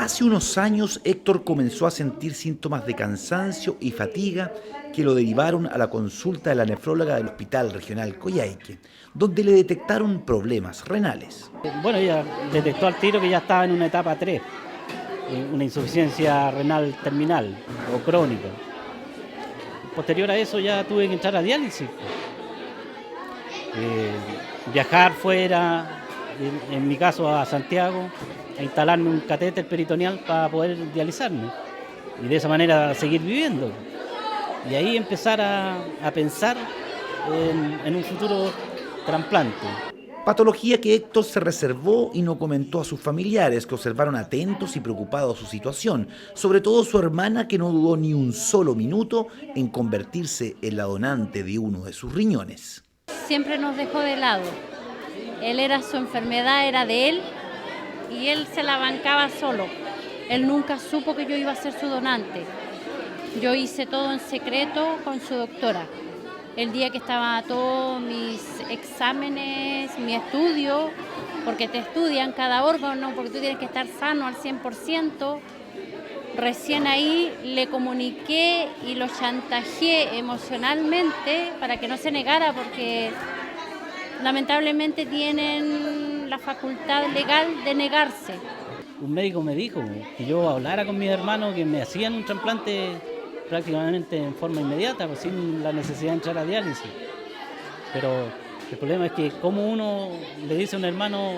Hace unos años Héctor comenzó a sentir síntomas de cansancio y fatiga que lo derivaron a la consulta de la nefróloga del Hospital Regional Coyhaique, donde le detectaron problemas renales. Bueno, ella detectó al tiro que ya estaba en una etapa 3, una insuficiencia renal terminal o crónica. Posterior a eso ya tuve que entrar a diálisis. Viajar fuera, en mi caso a Santiago, a instalarme un catéter peritoneal para poder dializarme y de esa manera seguir viviendo. Y ahí empezar a pensar en un futuro trasplante. Patología que Héctor se reservó y no comentó a sus familiares, que observaron atentos y preocupados su situación, sobre todo su hermana, que no dudó ni un solo minuto en convertirse en la donante de uno de sus riñones. Siempre nos dejó de lado. Su enfermedad era de él y él se la bancaba solo. Él nunca supo que yo iba a ser su donante. Yo hice todo en secreto con su doctora. El día que estaba todos mis exámenes, mi estudio, porque te estudian cada órgano, porque tú tienes que estar sano al 100%, recién ahí le comuniqué y lo chantajeé emocionalmente para que no se negara, porque lamentablemente tienen la facultad legal de negarse. Un médico me dijo que yo hablara con mis hermanos, que me hacían un trasplante prácticamente en forma inmediata, pues sin la necesidad de entrar a diálisis. Pero el problema es que como uno le dice a un hermano,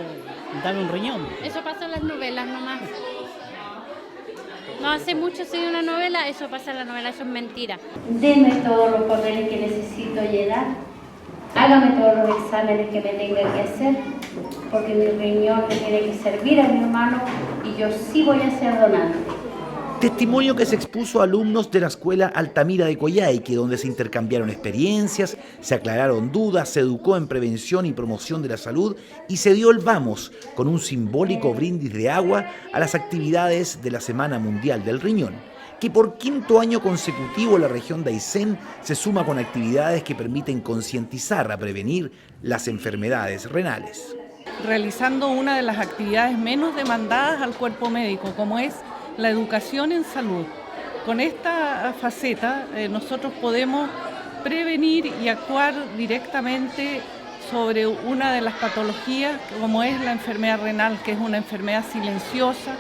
dame un riñón. Eso pasa en las novelas nomás. No hace mucho seguí una novela, eso pasa en la novela, eso es mentira. Deme todos los papeles que necesito llenar, hágame todos los exámenes que me tenga que hacer, porque mi riñón le tiene que servir a mi hermano y yo sí voy a ser donante. Testimonio que se expuso a alumnos de la escuela Altamira de Coyhaique, donde se intercambiaron experiencias, se aclararon dudas, se educó en prevención y promoción de la salud y se dio el vamos con un simbólico brindis de agua a las actividades de la Semana Mundial del Riñón, que por quinto año consecutivo la región de Aysén se suma con actividades que permiten concientizar a prevenir las enfermedades renales. Realizando una de las actividades menos demandadas al cuerpo médico, como es la educación en salud. Con esta faceta nosotros podemos prevenir y actuar directamente sobre una de las patologías, como es la enfermedad renal, que es una enfermedad silenciosa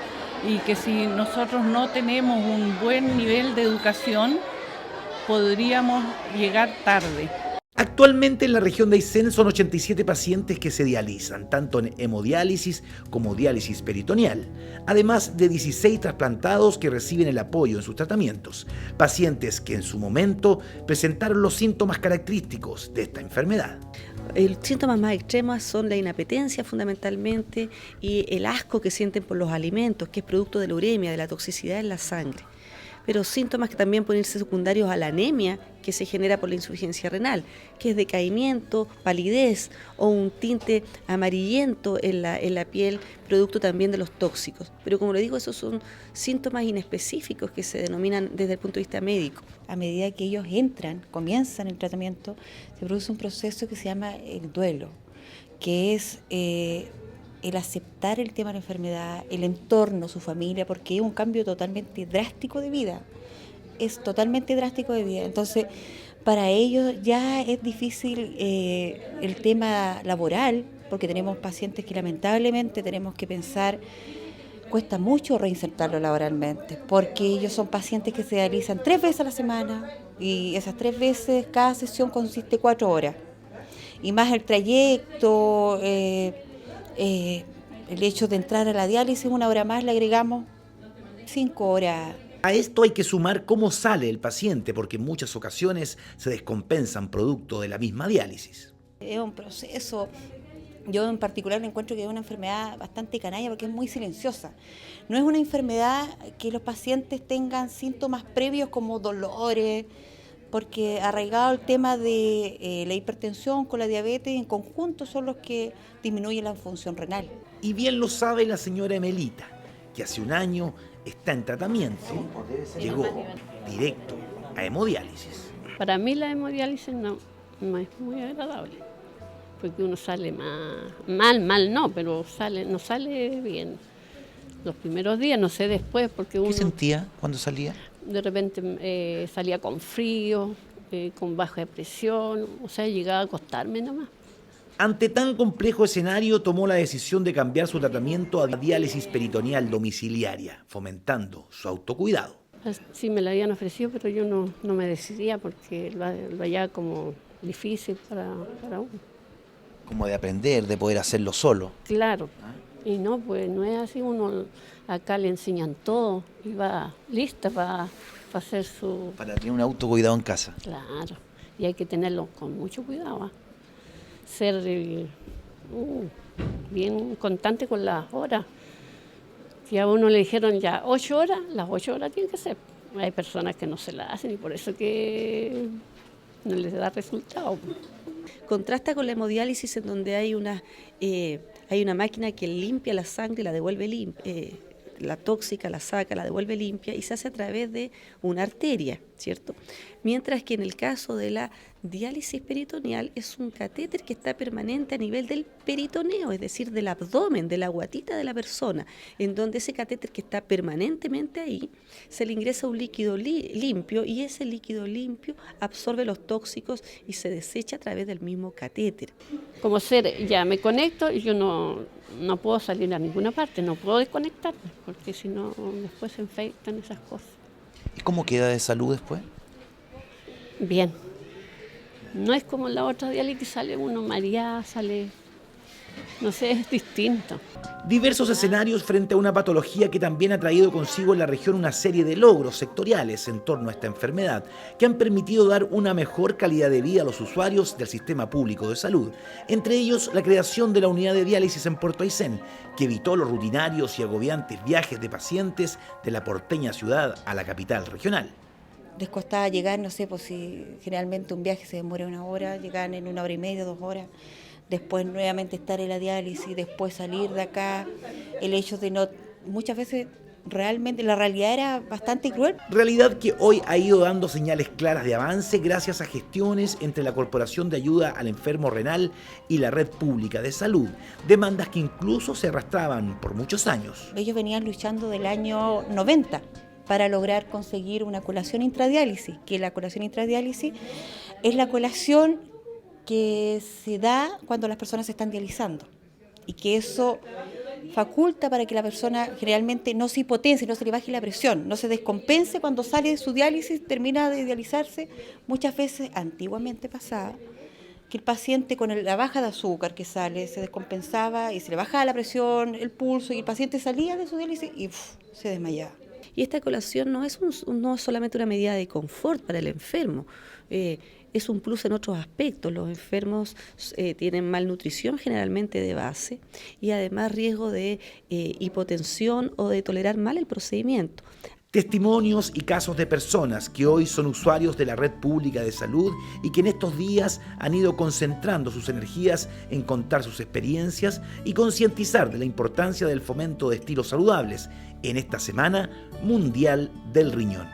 y que si nosotros no tenemos un buen nivel de educación, podríamos llegar tarde. Actualmente en la región de Aysén son 87 pacientes que se dializan, tanto en hemodiálisis como diálisis peritoneal, además de 16 trasplantados que reciben el apoyo en sus tratamientos, pacientes que en su momento presentaron los síntomas característicos de esta enfermedad. Los síntomas más extremos son la inapetencia fundamentalmente y el asco que sienten por los alimentos, que es producto de la uremia, de la toxicidad en la sangre. Pero síntomas que también pueden ser secundarios a la anemia que se genera por la insuficiencia renal, que es decaimiento, palidez o un tinte amarillento en la piel, producto también de los tóxicos. Pero como le digo, esos son síntomas inespecíficos que se denominan desde el punto de vista médico. A medida que ellos comienzan el tratamiento, se produce un proceso que se llama el duelo, que es el aceptar el tema de la enfermedad, el entorno, su familia, porque es un cambio totalmente drástico de vida. Es totalmente drástico de vida. Entonces, para ellos ya es difícil el tema laboral, porque tenemos pacientes que lamentablemente tenemos que pensar, cuesta mucho reinsertarlo laboralmente, porque ellos son pacientes que se dializan 3 veces a la semana y esas 3 veces, cada sesión consiste 4 horas. Y más el trayecto, el hecho de entrar a la diálisis 1 hora más, le agregamos 5 horas. A esto hay que sumar cómo sale el paciente, porque en muchas ocasiones se descompensan producto de la misma diálisis. Es un proceso, yo en particular encuentro que es una enfermedad bastante canalla porque es muy silenciosa. No es una enfermedad que los pacientes tengan síntomas previos como dolores, porque arraigado el tema de la hipertensión con la diabetes, en conjunto son los que disminuyen la función renal. Y bien lo sabe la señora Emelita, que hace un año está en tratamiento, llegó directo a hemodiálisis. Para mí la hemodiálisis no es muy agradable, porque uno sale mal no, pero no sale bien. los primeros días, no sé después, porque uno ¿Qué sentía cuando salía? de repente salía con frío, con baja presión, o sea, llegaba a acostarme nomás. Ante tan complejo escenario, tomó la decisión de cambiar su tratamiento a diálisis peritoneal domiciliaria, fomentando su autocuidado. Sí me la habían ofrecido, pero yo no me decidía porque lo hallaba como difícil para uno. Como de aprender, de poder hacerlo solo. Claro, y no, pues no es así, uno acá le enseñan todo y va lista para hacer su... Para tener un autocuidado en casa. Claro, y hay que tenerlo con mucho cuidado, ser bien constante con las horas. Si a uno le dijeron ya 8 horas, las 8 horas tienen que ser. Hay personas que no se las hacen y por eso que no les da resultado. Contrasta con la hemodiálisis, en donde hay una máquina que limpia la sangre, la devuelve limpia, la tóxica la saca, la devuelve limpia y se hace a través de una arteria, ¿cierto? Mientras que en el caso de la diálisis peritoneal es un catéter que está permanente a nivel del peritoneo, es decir, del abdomen, de la guatita de la persona, en donde ese catéter que está permanentemente ahí, se le ingresa un líquido limpio y ese líquido limpio absorbe los tóxicos y se desecha a través del mismo catéter. Como ser, ya me conecto y yo no puedo salir a ninguna parte, no puedo desconectarme, porque si no después se infectan esas cosas. ¿Y cómo queda de salud después? Bien. No es como la otra diálisis, sale uno mareado, sale, no sé, es distinto. Diversos escenarios frente a una patología que también ha traído consigo en la región una serie de logros sectoriales en torno a esta enfermedad, que han permitido dar una mejor calidad de vida a los usuarios del sistema público de salud. Entre ellos, la creación de la unidad de diálisis en Puerto Aysén, que evitó los rutinarios y agobiantes viajes de pacientes de la porteña ciudad a la capital regional. Les costaba llegar, no sé, pues si generalmente un viaje se demora 1 hora, llegaban en 1 hora y media, 2 horas, después nuevamente estar en la diálisis, después salir de acá, el hecho de no, muchas veces realmente la realidad era bastante cruel. Realidad que hoy ha ido dando señales claras de avance gracias a gestiones entre la Corporación de Ayuda al Enfermo Renal y la Red Pública de Salud, demandas que incluso se arrastraban por muchos años. Ellos venían luchando del año 90. Para lograr conseguir una colación intradiálisis, que la colación intradiálisis es la colación que se da cuando las personas se están dializando y que eso faculta para que la persona generalmente no se hipotense, no se le baje la presión, no se descompense cuando sale de su diálisis, termina de dializarse. Muchas veces, antiguamente pasaba, que el paciente con la baja de azúcar que sale se descompensaba y se le bajaba la presión, el pulso y el paciente salía de su diálisis y se desmayaba. Y esta colación no es solamente una medida de confort para el enfermo, es un plus en otros aspectos. Los enfermos tienen malnutrición generalmente de base y además riesgo de hipotensión o de tolerar mal el procedimiento. Testimonios y casos de personas que hoy son usuarios de la Red Pública de Salud y que en estos días han ido concentrando sus energías en contar sus experiencias y concientizar de la importancia del fomento de estilos saludables en esta Semana Mundial del Riñón.